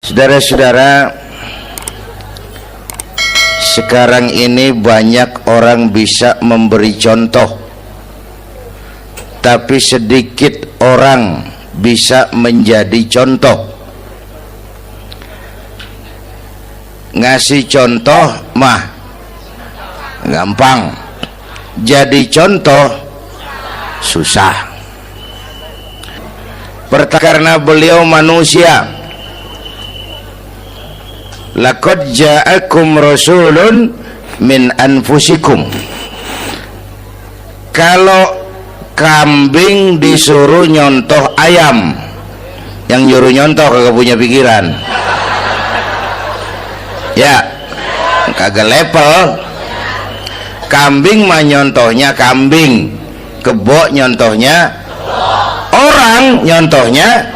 Saudara-saudara, sekarang ini banyak orang bisa memberi contoh, tapi sedikit orang bisa menjadi contoh. Ngasih contoh mah gampang, jadi contoh susah. Karena beliau manusia. Laqad ja'akum rasulun min anfusikum. Kalau kambing disuruh nyontoh ayam, yang nyuruh nyontoh kagak punya pikiran, ya kagak level. Kambing mah nyontohnya kambing, kebo nyontohnya orang, nyontohnya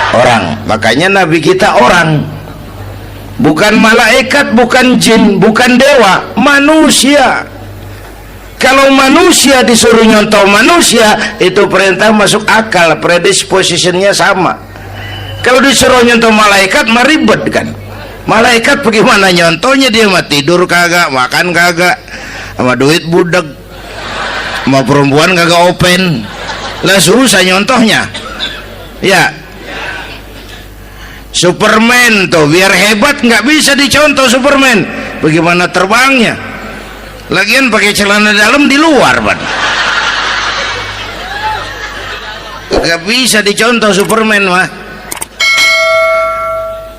orang. Makanya Nabi kita orang, bukan malaikat, bukan jin, bukan dewa, manusia. Kalau manusia disuruh nyontoh manusia, itu perintah masuk akal, predispositionnya sama. Kalau disuruh nyontoh malaikat mah ribet kan. Malaikat bagaimana nyontohnya, dia mah tidur kagak, makan kagak, sama duit budeg, sama perempuan kagak open, lah susah nyontohnya. Ya, Superman tuh biar hebat nggak bisa dicontoh Superman, bagaimana terbangnya, lagian pakai celana dalam di luar ban, nggak bisa dicontoh Superman mah.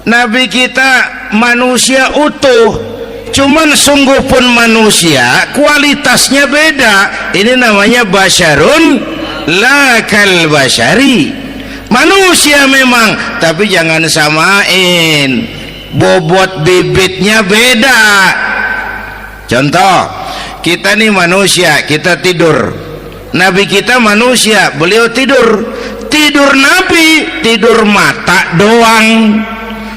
Nabi kita manusia utuh, cuman sungguh pun manusia, kualitasnya beda. Ini namanya basyarun la kal basyari, manusia memang, tapi jangan samain, bobot bibitnya beda. Contoh, kita nih manusia, kita tidur. Nabi kita manusia, beliau tidur. Tidur Nabi, tidur mata doang,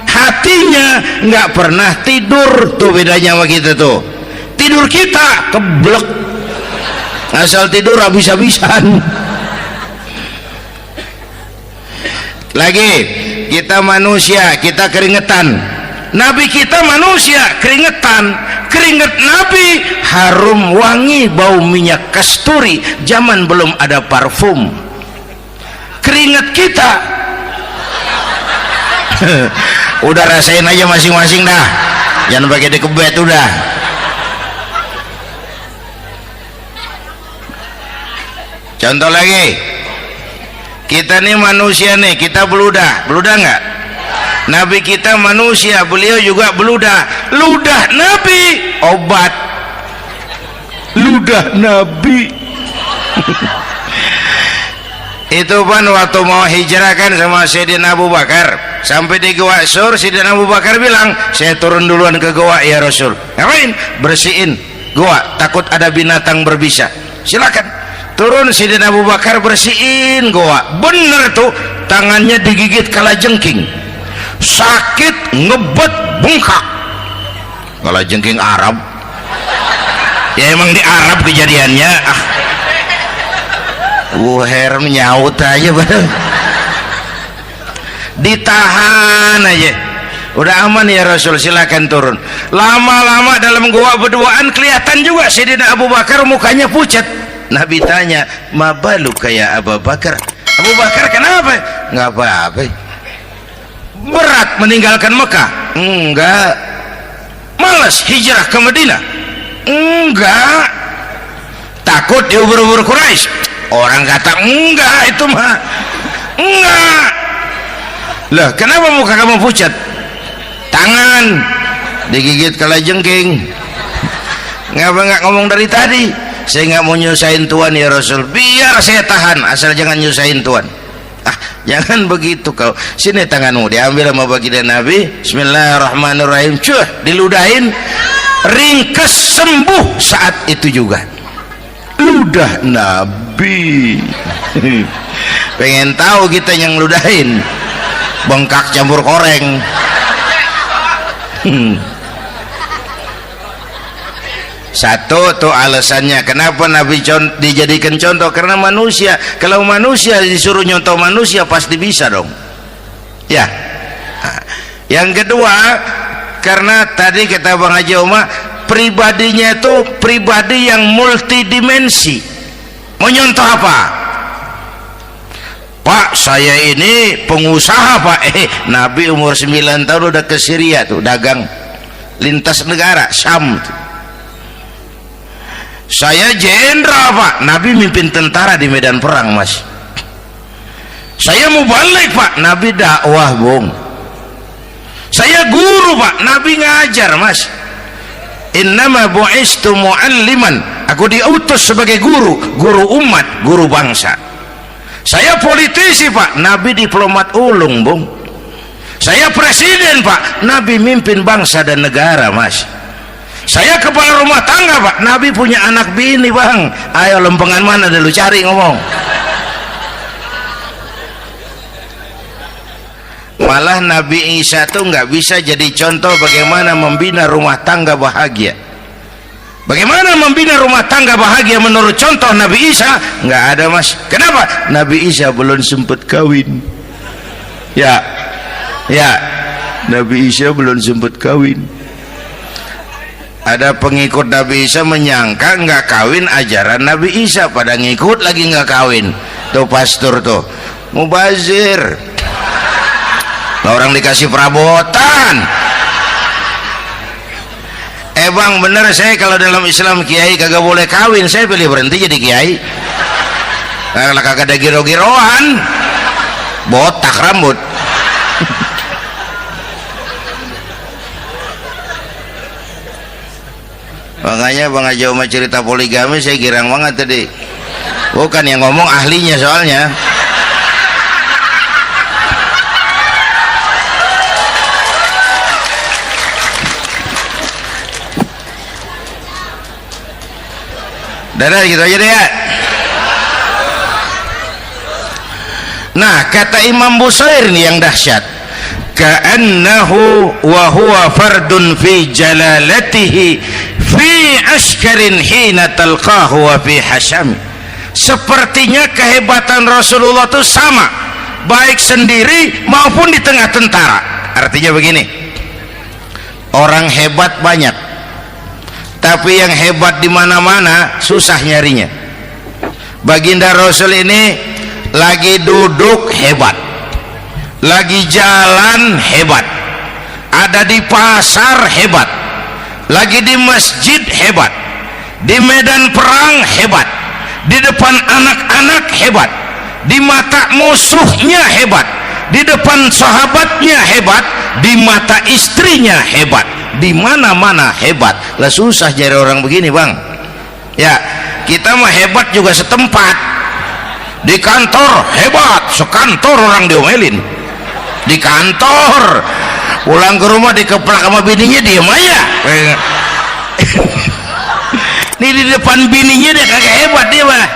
hatinya nggak pernah tidur. Tuh bedanya sama kita tuh. Tidur kita keblek, asal tidur habis-habisan. Lagi kita manusia, kita keringetan. Nabi kita manusia, keringetan. Keringet Nabi harum wangi, bau minyak kasturi, zaman belum ada parfum. Keringet kita udah rasain aja masing-masing dah, jangan pakai dikebet udah. Contoh lagi, kita nih manusia nih, kita beludah nggak? Nabi kita manusia, beliau juga beludah. Ludah Nabi obat, ludah Nabi itu kan waktu mau hijrah kan sama Sayyidina Abu Bakar, sampai di Gua Sur, Sayyidina Abu Bakar bilang, saya turun duluan ke gua ya Rasul. Ngapain? Bersihin gua, takut ada binatang berbisa. Silakan turun. Sayyidina Abu Bakar bersihin gua, bener tuh, tangannya digigit kalajengking, sakit, ngebet, bengkak. Kalajengking Arab ya, emang di Arab kejadiannya. Wuher nyaut aja bareng, ditahan aja, udah aman ya Rasul, silakan turun. Lama-lama dalam gua berduaan kelihatan juga Sayyidina Abu Bakar mukanya pucat. Nabi tanya, mabalu kayak Abu Bakar? Abu Bakar kenapa? Nggak apa-apa. Berat meninggalkan Mekah? Enggak. Malas hijrah ke Madinah? Enggak. Takut diubur-ubur Quraisy? Orang kata enggak, itu mah enggak. Lah kenapa muka kamu pucat? Tangan digigit kalajengking. Ngapa nggak ngomong dari tadi? Saya nggak mau nyusahin Tuhan ya Rasul, biar saya tahan, asal jangan nyusahin Tuhan. Jangan begitu kau. Sini tanganmu, diambil sama baginda Nabi. Bismillahirrahmanirrahim. Cuh, diludahin, ringkes, sembuh saat itu juga. Ludah Nabi. Pengen tahu kita yang ludahin, bengkak campur koreng. Satu tuh alasannya kenapa Nabi dijadikan contoh, karena manusia. Kalau manusia disuruh nyontoh manusia pasti bisa dong ya. Yang kedua, karena tadi kata Bang Haji Omar, pribadinya itu pribadi yang multidimensi. Mau nyontoh apa? Pak, saya ini pengusaha Pak. Nabi umur 9 tahun udah ke Syria tuh, dagang lintas negara, Syam tuh. Saya jenderal Pak, Nabi mimpin tentara di medan perang Mas. Saya mau balik Pak, Nabi dakwah Bung. Saya guru Pak, Nabi ngajar Mas. Innama bu'istu mu'alliman, aku diutus sebagai guru, guru umat, guru bangsa. Saya politisi Pak, Nabi diplomat ulung Bung. Saya presiden Pak, Nabi mimpin bangsa dan negara Mas. Saya kepala rumah tangga Pak, Nabi punya anak bini Bang. Ayo lempengan mana dulu cari ngomong. Malah Nabi Isa tuh nggak bisa jadi contoh bagaimana membina rumah tangga bahagia. Bagaimana membina rumah tangga bahagia menurut contoh Nabi Isa? Nggak ada Mas. Kenapa? Nabi Isa belum sempat kawin. Ya, Nabi Isa belum sempat kawin. Ada pengikut Nabi Isa menyangka nggak kawin ajaran Nabi Isa, pada ngikut lagi nggak kawin. Tuh pastor tuh mubazir. Orang dikasih perabotan. Bang bener, saya kalau dalam Islam kiai kagak boleh kawin, saya pilih berhenti jadi kiai. Kalau kagak ada giro-giroan, botak rambut. Makanya Bang Haji Omar cerita poligami saya girang banget tadi. Bukan yang ngomong ahlinya soalnya. Dadah gitu aja deh ya. Nah, kata Imam Busair ini yang dahsyat. Ka'annahu wa huwa fardun fi jalalatihi fi ashkarin hina talqahu wa fi hasham. Sepertinya kehebatan Rasulullah itu sama, baik sendiri maupun di tengah tentara. Artinya begini, orang hebat banyak, tapi yang hebat di mana-mana susah nyarinya. Baginda Rasul ini lagi duduk hebat, lagi jalan hebat, ada di pasar hebat, lagi di masjid hebat, di medan perang hebat, di depan anak-anak hebat, di mata musuhnya hebat, di depan sahabatnya hebat, di mata istrinya hebat, di mana-mana hebat. Lah susah cari orang begini Bang. Ya, kita mah hebat juga setempat. Di kantor hebat, sekantor orang diomelin. Di kantor, pulang ke rumah dikeplak sama bininya diem aja. Nih di depan bininya dia kagak hebat dia mah.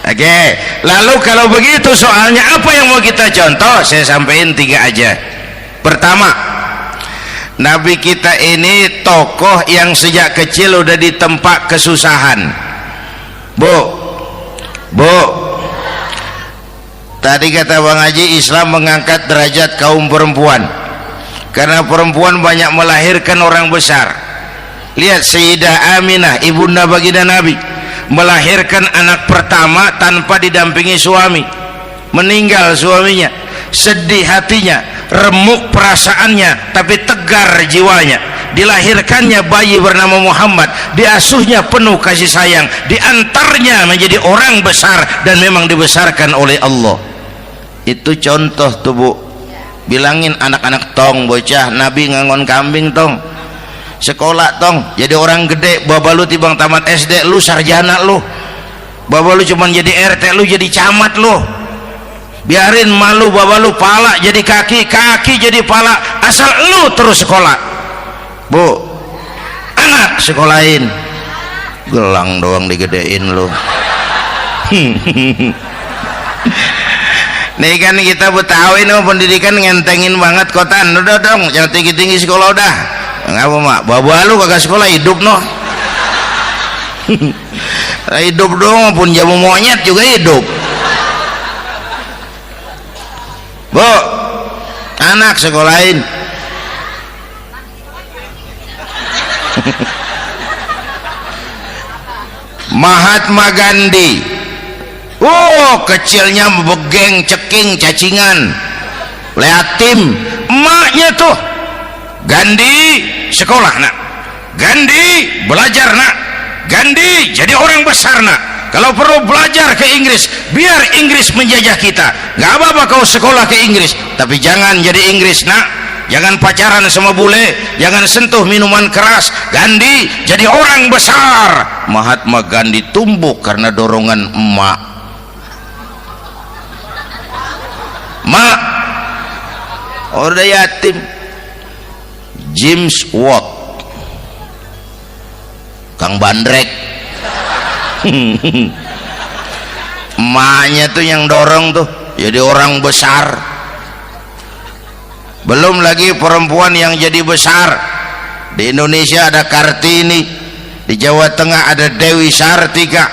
Oke, lalu kalau begitu soalnya apa yang mau kita contoh? Saya sampaikan 3 aja. Pertama, Nabi kita ini tokoh yang sejak kecil udah ditempa kesusahan. Bu, tadi kata Bang Haji, Islam mengangkat derajat kaum perempuan karena perempuan banyak melahirkan orang besar. Lihat Sayyidah Aminah, ibunda baginda Nabi, melahirkan anak pertama tanpa didampingi suami. Meninggal suaminya, sedih hatinya, remuk perasaannya, tapi tegar jiwanya. Dilahirkannya bayi bernama Muhammad, diasuhnya penuh kasih sayang, diantarnya menjadi orang besar dan memang dibesarkan oleh Allah. Itu contoh tuh Bu. Bilangin anak-anak tong, bocah Nabi ngangon kambing tong, sekolah tong, jadi orang gede. Baba lu tibang tamat SD, lu sarjana lu. Baba lu cuman jadi RT, lu jadi camat lu. Biarin malu baba lu pala jadi kaki, kaki jadi pala, asal lu terus sekolah. Bu, anak sekolahin, gelang doang digedein lu. Nih kan kita Betawi nih pendidikan ngentengin banget kotaan. Udah dong, jangan tinggi-tinggi sekolah udah. Ngapa mak? Baba lu kagak sekolah hidup noh. Hidup dong, pun jamu monyet juga hidup. Bu, anak sekolahin. Mahatma Gandhi, kecilnya begeng, ceking, cacingan, liatim. Emaknya tuh, Gandhi sekolah nak, Gandhi belajar nak, Gandhi jadi orang besar nak. Kalau perlu belajar ke Inggris, biar Inggris menjajah kita. Gak apa-apa kau sekolah ke Inggris, tapi jangan jadi Inggris nak. Jangan pacaran sama bule, jangan sentuh minuman keras. Gandhi jadi orang besar. Mahatma Gandhi tumbuh karena dorongan emak. Mak, udah yatim. James Watt, Kang Bandrek. Emaknya tuh yang dorong tuh jadi orang besar. Belum lagi perempuan yang jadi besar. Di Indonesia ada Kartini, di Jawa Tengah ada Dewi Sartika,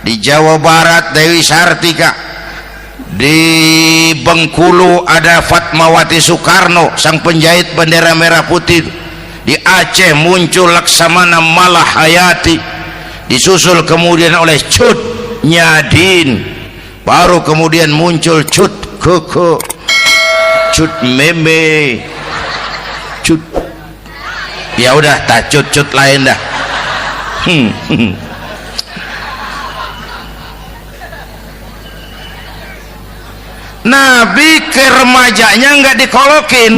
di Jawa Barat Dewi Sartika, di Bengkulu ada Fatmawati Soekarno, sang penjahit bendera merah putih. Di Aceh muncul Laksamana Malahayati, disusul kemudian oleh Cut Nyadin, baru kemudian muncul Cut Koko, Cut Meme, Cut, ya udah tak cut lain dah. Nabi ke remajanya nggak dikolokin,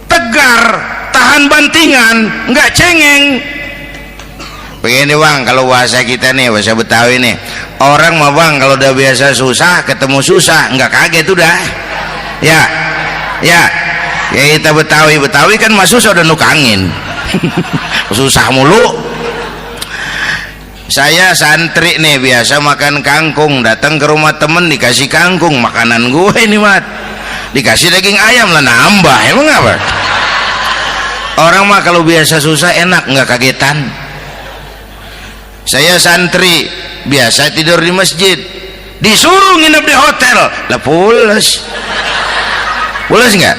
tegar, tahan bantingan, nggak cengeng. Begini bang, kalau bahasa kita nih, bahasa Betawi nih, orang mah bang kalau udah biasa susah ketemu susah nggak kaget udah. Ya kita Betawi kan masuk sudah nukangin. Susah mulu. Saya santri nih biasa makan kangkung, datang ke rumah temen dikasih kangkung, makanan gue ini mat, dikasih daging ayam lah nambah. Emang apa? Orang mah kalau biasa susah enak, nggak kagetan. Saya santri biasa tidur di masjid, disuruh nginep di hotel lah pules nggak?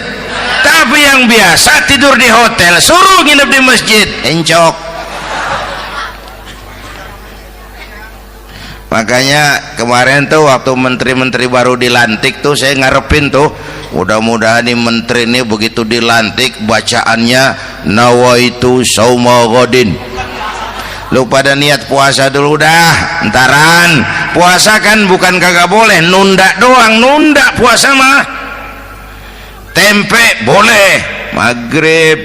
Tapi yang biasa tidur di hotel suruh nginep di masjid encok. Makanya kemarin tuh waktu menteri-menteri baru dilantik tuh saya ngarepin tuh, mudah-mudahan nih menteri ini begitu dilantik bacaannya nawaitu sauma ghadin. Lu pada niat puasa dulu dah, entaran. Puasa kan bukan kagak boleh, nunda doang, nunda puasa mah. Tempe boleh maghrib,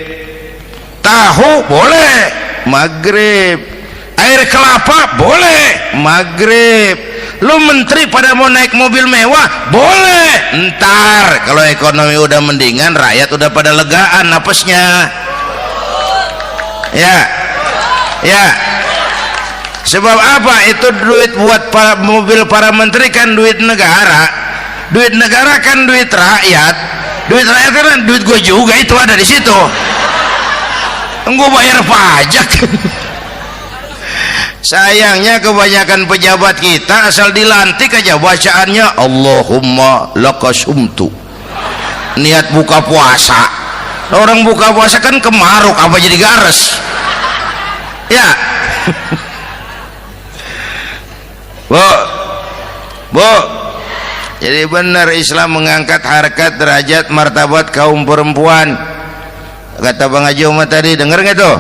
tahu boleh maghrib, air kelapa boleh maghrib. Lu menteri pada mau naik mobil mewah boleh, ntar kalau ekonomi udah mendingan, rakyat udah pada legaan napasnya. Ya sebab apa? Itu duit buat mobil para menteri kan duit negara. Duit negara kan duit rakyat. Duit rakyat kan duit gue juga, itu ada di situ. Gue bayar pajak. Sayangnya kebanyakan pejabat kita asal dilantik aja bacaannya Allahumma lakasumtu, niat buka puasa. Orang buka puasa kan kemaruk, apa jadi gares ya. Bu, jadi benar Islam mengangkat harkat, derajat, martabat kaum perempuan. Kata Bang Haji Umar tadi, dengar nggak tuh?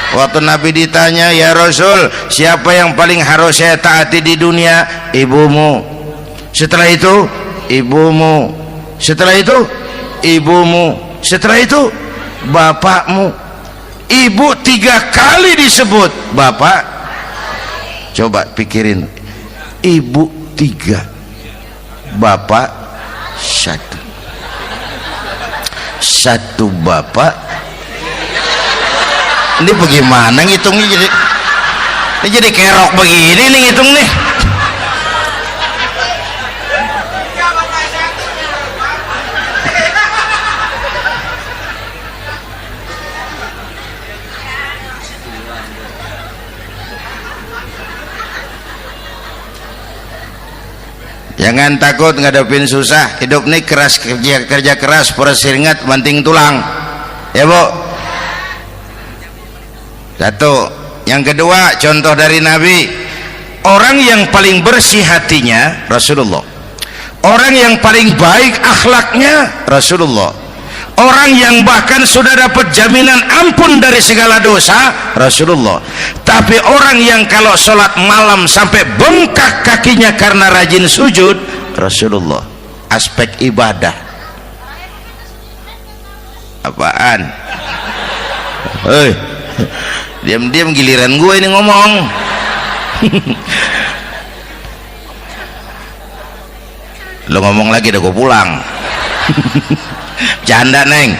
Waktu Nabi ditanya, ya Rasul, siapa yang paling harus saya taati di dunia? Ibumu. Setelah itu ibumu. Setelah itu ibumu. Setelah itu bapakmu. Ibu 3 kali disebut, bapak. Coba pikirin, ibu 3, bapak 1 bapak. Ini bagaimana ngitungnya? Jadi kerok begini nih ngitung nih. Jangan takut ngadepin susah. Hidup nih keras, kerja keras, perseringat banting tulang. Ya Bu. Satu. Yang kedua, contoh dari Nabi, orang yang paling bersih hatinya Rasulullah, orang yang paling baik akhlaknya Rasulullah, orang yang bahkan sudah dapat jaminan ampun dari segala dosa Rasulullah. Tapi orang yang kalau sholat malam sampai bengkak kakinya karena rajin sujud Rasulullah. Aspek ibadah apaan? Hei, diam-diam giliran gue ini ngomong. Lo ngomong lagi udah gue pulang. Canda neng.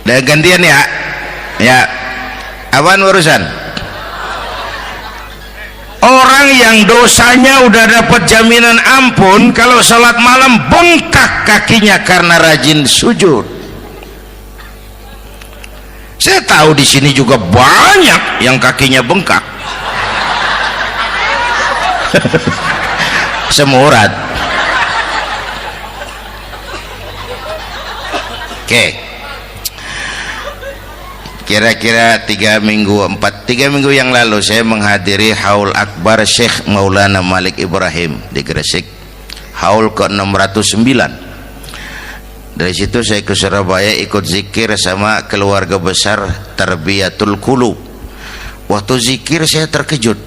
Udah gantian ya. Ya. Apaan urusan? Orang yang dosanya udah dapat jaminan ampun, kalau salat malam bengkak kakinya karena rajin sujud. Saya tahu di sini juga banyak yang kakinya bengkak. Semurat. Oke. Kira-kira 3 minggu yang lalu saya menghadiri haul akbar Syekh Maulana Malik Ibrahim di Gresik, haul ke 609. Dari situ saya ke Surabaya ikut zikir sama keluarga besar Tarbiyatul Qulub. Waktu zikir saya terkejut,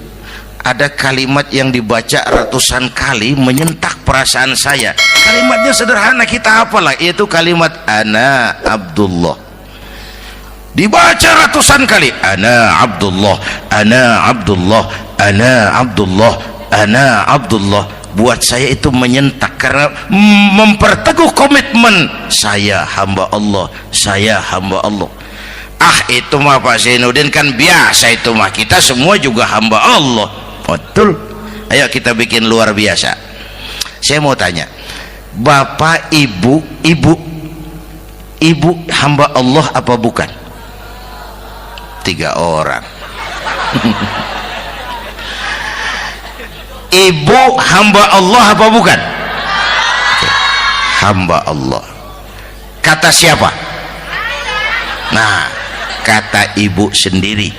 ada kalimat yang dibaca ratusan kali menyentak perasaan saya. Kalimatnya sederhana, kita hafalah, yaitu kalimat ana Abdullah. Dibaca ratusan kali, ana Abdullah, ana Abdullah, ana Abdullah, ana Abdullah. Buat saya itu menyentak karena memperteguh komitmen saya hamba Allah, saya hamba Allah. Ah, itu mah Pak Zainuddin kan biasa, itu mah kita semua juga hamba Allah. Betul. Ayo kita bikin luar biasa. Saya mau tanya, Bapak, Ibu hamba Allah apa bukan? 3 orang. Ibu hamba Allah apa bukan? Hamba Allah. Kata siapa? Nah, kata ibu sendiri.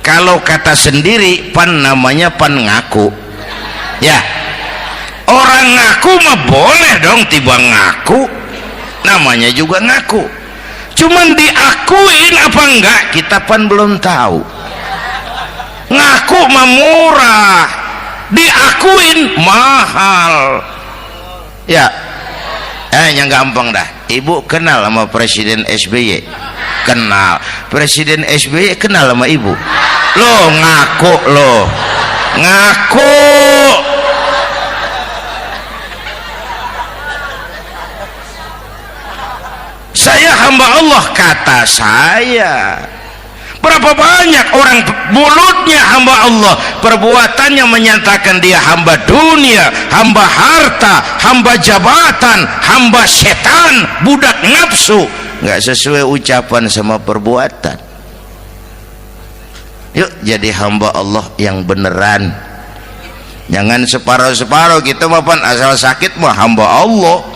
Kalau kata sendiri pan namanya pan ngaku. Ya, orang ngaku mah boleh dong, tiba ngaku namanya juga ngaku. Cuman diakuin apa enggak kita pan belum tahu. Ngaku mah murah, diakuin mahal. Ya, yang gampang dah. Ibu kenal sama Presiden SBY? Kenal. Presiden SBY kenal sama ibu? Lo ngaku, lo ngaku. Saya hamba Allah, kata saya. Berapa banyak orang mulutnya hamba Allah, perbuatannya menyatakan dia hamba dunia, hamba harta, hamba jabatan, hamba setan, budak nafsu. Nggak sesuai ucapan sama perbuatan. Yuk jadi hamba Allah yang beneran. Jangan separuh-separuh. Kita mapan asal sakit mah hamba Allah.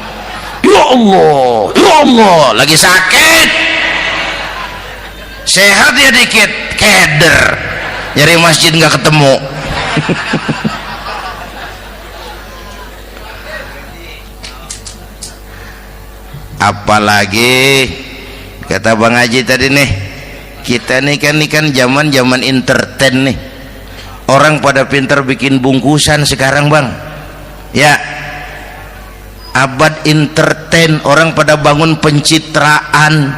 Ya Allah, ya Allah, lagi sakit, sehat ya dikit, keder, nyari masjid nggak ketemu. Apalagi kata Bang Haji tadi nih, kita nih kan zaman entertain nih, orang pada pinter bikin bungkusan sekarang Bang, ya. Abad entertain, orang pada bangun pencitraan.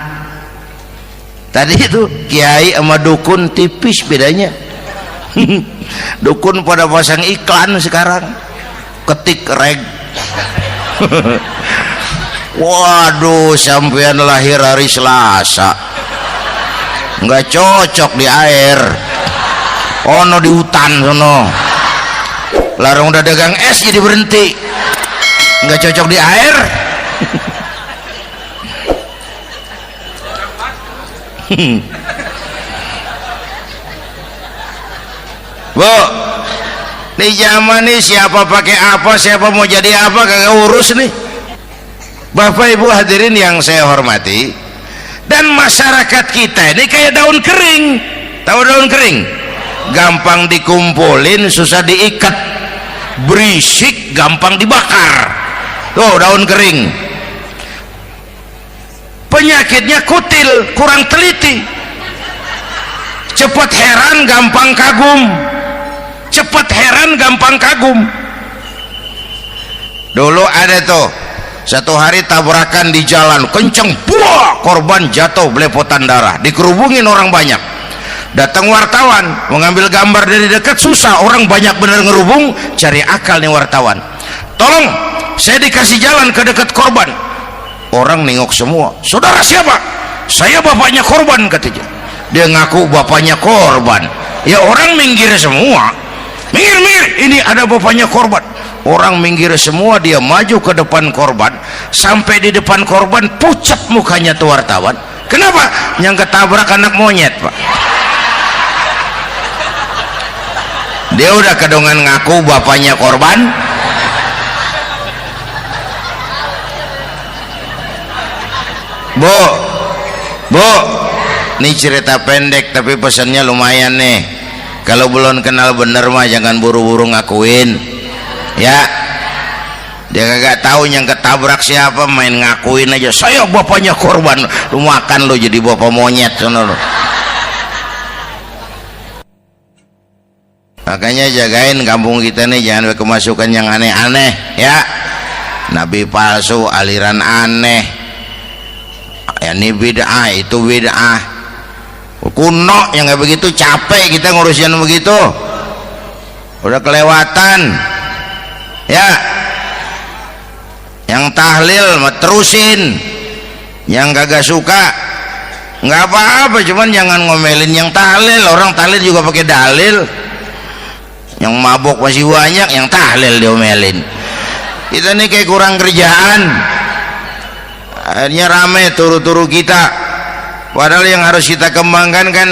Tadi itu kiai sama dukun tipis bedanya. Dukun pada pasang iklan sekarang, ketik reg. Waduh, sampean lahir hari Selasa, nggak cocok di air, ono di hutan sono. Larang udah dagang es jadi berhenti, nggak cocok di air. Bu, Di zaman ini siapa pakai apa, siapa mau jadi apa, kagak urus nih. Bapak Ibu hadirin yang saya hormati, dan masyarakat kita ini kayak daun kering. Tahu daun kering? Gampang dikumpulin, susah diikat, berisik, gampang dibakar. Tuh daun kering. Penyakitnya kutil, kurang teliti, cepat heran, gampang kagum. Cepat heran, gampang kagum. Dulu ada tuh satu hari tabrakan di jalan kenceng, buah, korban jatuh belepotan darah, dikerubungin orang banyak. Datang wartawan mengambil gambar dari dekat, susah, orang banyak bener ngerubung. Cari akal nih wartawan, tolong saya dikasih jalan ke dekat korban. Orang nengok semua, saudara siapa? Saya bapaknya korban, katanya. Dia ngaku bapaknya korban. Ya orang minggir semua, minggir, ini ada bapaknya korban. Orang minggir semua, dia maju ke depan korban. Sampai di depan korban pucat mukanya tuh wartawan. Kenapa? Yang ketabrak anak monyet, Pak. Dia udah kedongan ngaku bapaknya korban. Bu, ini cerita pendek tapi pesannya lumayan nih. Kalau belum kenal bener mah jangan buru-buru ngakuin, ya. Dia kagak tahu yang ketabrak siapa, main ngakuin aja, saya bapaknya korban. Lu makan lu jadi bapak monyet, sono lu. Makanya jagain kampung kita nih, jangan kemasukan yang aneh-aneh, ya. Nabi palsu, aliran aneh. Ini bid'ah, itu bid'ah kuno yang kayak begitu. Capek kita ngurusin begitu, udah kelewatan, ya. Yang tahlil mah terusin, yang kagak suka nggak apa-apa, cuman jangan ngomelin yang tahlil. Orang tahlil juga pakai dalil. Yang mabok masih banyak, yang tahlil diomelin. Kita nih kayak kurang kerjaan, akhirnya rame turu-turu kita. Padahal yang harus kita kembangkan kan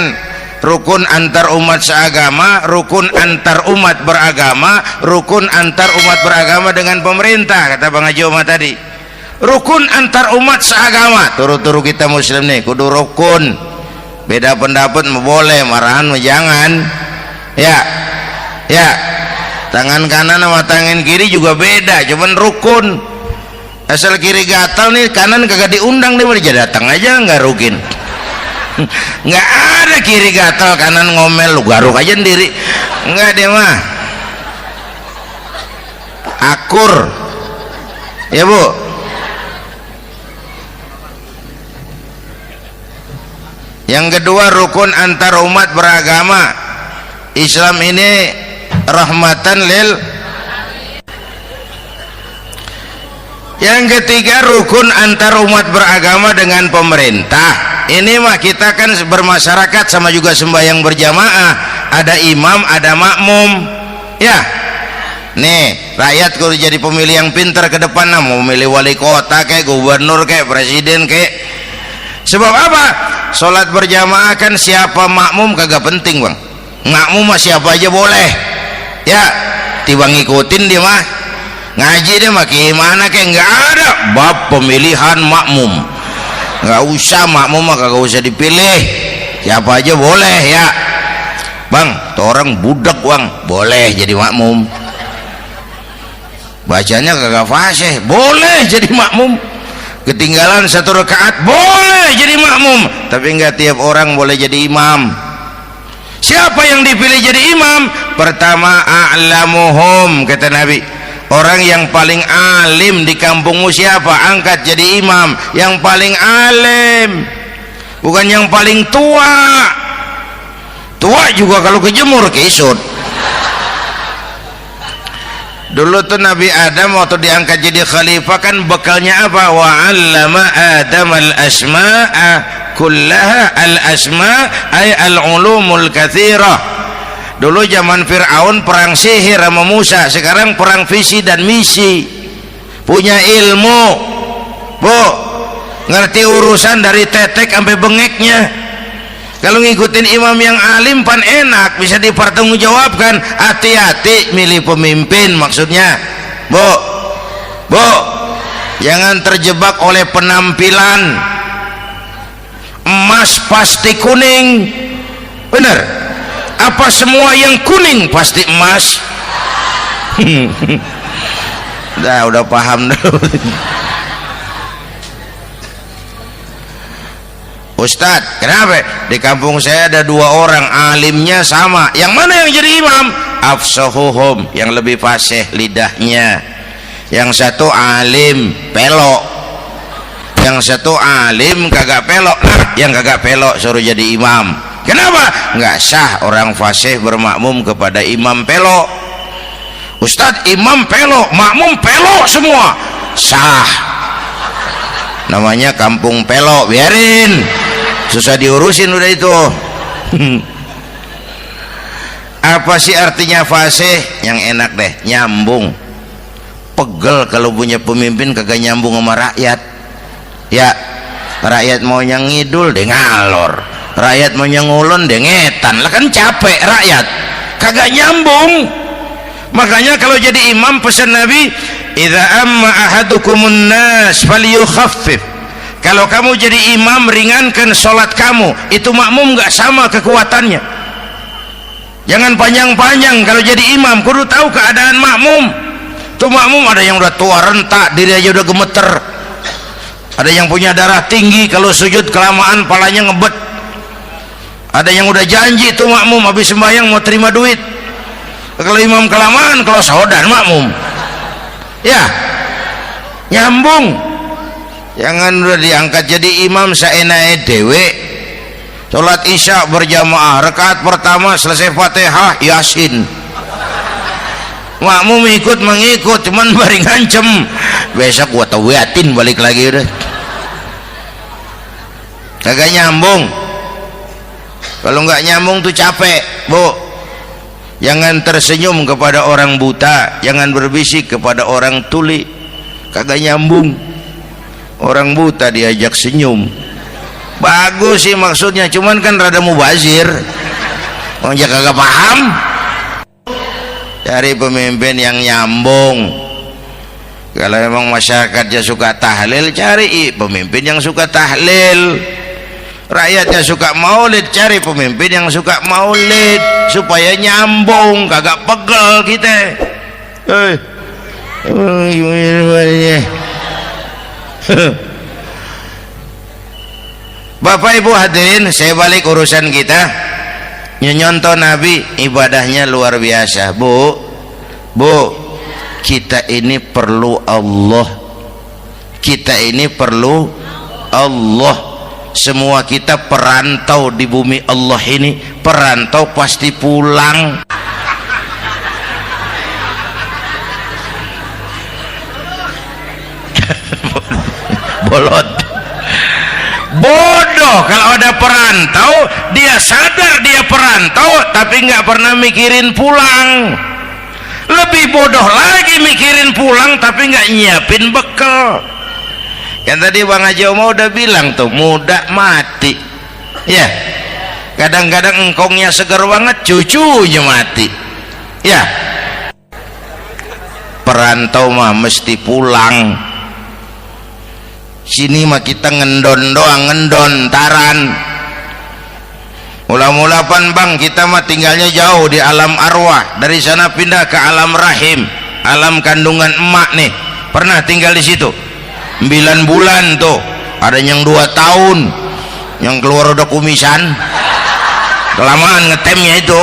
rukun antar umat seagama, rukun antar umat beragama, rukun antar umat beragama dengan pemerintah, kata Bang Haji Omar tadi. Rukun antar umat seagama, turu-turu kita muslim nih kudu rukun. Beda pendapat mau boleh, marahan mau jangan, ya. Tangan kanan sama tangan kiri juga beda, cuman rukun. Asal kiri gatal nih, kanan kagak diundang nih, dia datang aja nggak rukin. Nggak ada kiri gatal kanan ngomel, lu garuk aja sendiri, nggak deh mah. Akur, ya Bu. Yang kedua rukun antar umat beragama. Islam ini rahmatan lil. Yang ketiga rukun antar umat beragama dengan pemerintah. Ini mah kita kan bermasyarakat sama juga sembahyang berjamaah, ada imam ada makmum, ya. Nih rakyat kalau jadi pemilih yang pintar ke depan, nah, mau milih wali kota kayak gubernur kayak presiden kayak. Sebab apa? Sholat berjamaah kan siapa makmum kagak penting, Bang. Makmum mah siapa aja boleh, ya. Tiba ngikutin dia mah, ngaji dia mah gimana kayak nggak ada bab pemilihan makmum. Nggak usah, makmum mah kagak usah dipilih, siapa aja boleh, ya. Bang, tuh orang budak, Bang, boleh jadi makmum. Bacanya kagak fasih, boleh jadi makmum. Ketinggalan satu rakaat, boleh jadi makmum. Tapi nggak tiap orang boleh jadi imam. Siapa yang dipilih jadi imam? Pertama a'lamuhum, kata Nabi. Orang yang paling alim di kampungmu siapa? Angkat jadi imam. Yang paling alim, bukan yang paling tua. Tua juga kalau kejemur kisut. Dulu tuh Nabi Adam waktu diangkat jadi khalifah kan bekalnya apa? Wa 'allama Adam al-asma'a kullaha. Al-asma' ay al-ulumul katsirah. Dulu zaman Fir'aun perang sihir sama Musa, sekarang perang visi dan misi. Punya ilmu, Bu, ngerti urusan dari tetek sampai bengeknya. Kalau ngikutin imam yang alim pan enak, bisa dipertanggungjawabkan. Hati-hati milih pemimpin, maksudnya bu jangan terjebak oleh penampilan. Emas pasti kuning, benar? Apa semua yang kuning pasti emas? udah paham dulu. Ustadz, kenapa di kampung saya ada 2 orang alimnya sama, yang mana yang jadi imam? Afsahuhum, yang lebih fasih lidahnya. Yang satu alim pelok, yang satu alim kagak pelok. Nah, yang kagak pelok suruh jadi imam. Kenapa? Nggak sah orang fasih bermakmum kepada imam pelok. Ustadz, imam pelok, makmum pelok semua. Sah, namanya kampung pelok, biarin, susah diurusin udah itu. Apa sih artinya fasih? Yang enak deh, nyambung. Pegel kalau punya pemimpin kagak nyambung sama rakyat. Ya, rakyat mau yang ngidul deh ngalor, rakyat mau yang ngulon deh ngetan. Lah kan capek rakyat, kagak nyambung. Makanya kalau jadi imam pesan Nabi, idza amma ahadukumun nas falyukhaffif. Kalau kamu jadi imam, ringankan sholat kamu. Itu makmum nggak sama kekuatannya. Jangan panjang-panjang kalau jadi imam, kudu tahu keadaan makmum. Tuh makmum ada yang udah tua rentak, diri aja udah gemeter. Ada yang punya darah tinggi, kalau sujud kelamaan palanya ngebet. Ada yang udah janji tuh makmum habis sembahyang mau terima duit. Kalau imam kelamaan, kalau saudan makmum. Ya, nyambung. Jangan udah diangkat jadi imam saenake dhewe. Salat isya berjamaah, rakaat pertama selesai Fatihah Yasin. Makmum ikut mengikut, cuman bari ngancem. Besok gua tawiatin balik lagi udah. Kagak nyambung. Kalau nggak nyambung tuh capek, Bu. Jangan tersenyum kepada orang buta, jangan berbisik kepada orang tuli. Kagak nyambung. Orang buta diajak senyum, bagus sih maksudnya, cuman kan rada mubazir. Orang kagak paham. Cari pemimpin yang nyambung. Kalau memang masyarakatnya suka tahlil, cari pemimpin yang suka tahlil. Rakyatnya suka maulid, cari pemimpin yang suka maulid, supaya nyambung, kagak pegel kita. Bapak Ibu hadirin, saya balik urusan kita. Nyontoh Nabi ibadahnya luar biasa. Bu, kita ini perlu Allah. Kita ini perlu Allah. Semua kita perantau di bumi Allah ini. Perantau pasti pulang. Bolot, bodoh kalau ada perantau, dia sadar dia perantau tapi nggak pernah mikirin pulang. Lebih bodoh lagi mikirin pulang tapi nggak nyiapin bekal. Yang tadi Bang Haji Omar udah bilang tuh, muda mati ya. Kadang-kadang engkongnya segar banget, cucunya mati ya. Perantau mah mesti pulang. Sini mah kita ngendon doang, ngendon taran. Mula-mula pan Bang, kita mah tinggalnya jauh di alam arwah. Dari sana pindah ke alam rahim, alam kandungan emak nih. Pernah tinggal di situ 9 bulan tuh. Ada yang 2 tahun, yang keluar udah kumisan. Kelamaan ngetemnya itu.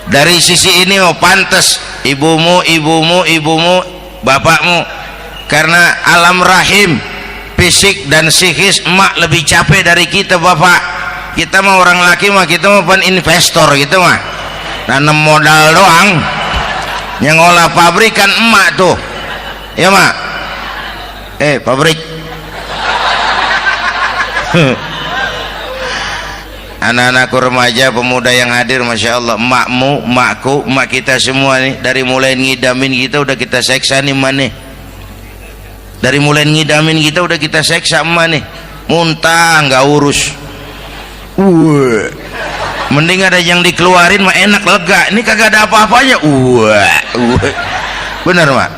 Dari sisi ini mau pantas ibumu, bapakmu, karena alam rahim, fisik dan psikis emak lebih capek dari kita bapak. Kita mah orang laki mah, kita mah pan investor gitu mah, nanam modal doang. Yang ngolah pabrik kan emak tuh, ya mak. Pabrik. Anak-anakku remaja, pemuda yang hadir, masya Allah, emakmu, emakku, emak kita semua nih, dari mulai ngidamin kita udah kita seksa nih mana. Dari mulai ngidamin kita udah kita seksa emak nih, muntah nggak urus. Mending ada yang dikeluarin mah enak, lega. Ini kagak ada apa-apanya. Bener mak.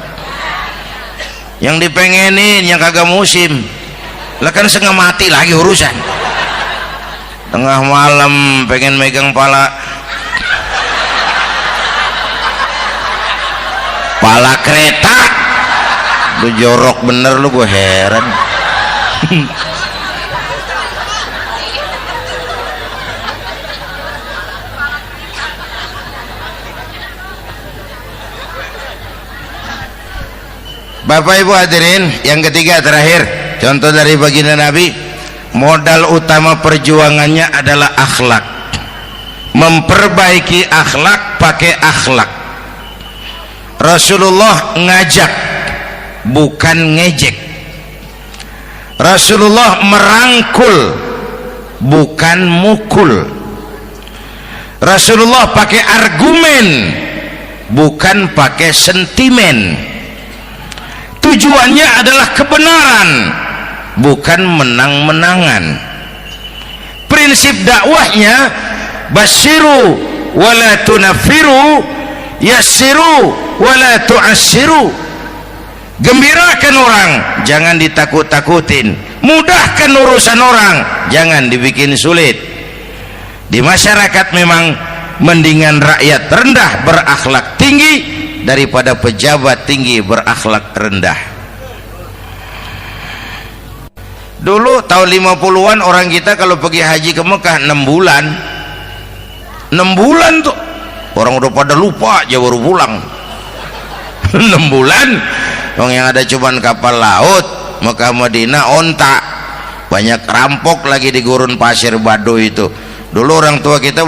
Yang dipengenin yang kagak musim, lah kan setengah mati lagi urusan. Tengah malam pengen megang pala kereta, lu jorok bener lu, gue heran. Bapak Ibu hadirin, yang ketiga terakhir, contoh dari baginda Nabi, modal utama perjuangannya adalah akhlak. Memperbaiki akhlak, pakai akhlak. Rasulullah ngajak, bukan ngejek. Rasulullah merangkul, bukan mukul. Rasulullah pakai argumen, bukan pakai sentimen. Tujuannya adalah kebenaran, bukan menang-menangan. Prinsip dakwahnya basyiru wala tunafiru, yassiru wala tu'assiru. Gembirakan orang, jangan ditakut-takutin. Mudahkan urusan orang, jangan dibikin sulit. Di masyarakat memang mendingan rakyat rendah berakhlak tinggi daripada pejabat tinggi berakhlak rendah. Dulu tahun 50-an orang kita kalau pergi haji ke Mekah 6 bulan. 6 bulan tuh orang udah pada lupa aja baru pulang. 6 bulan yang ada cuman kapal laut, Mekah Madinah onta, banyak rampok lagi di gurun pasir Baduy itu. Dulu orang tua kita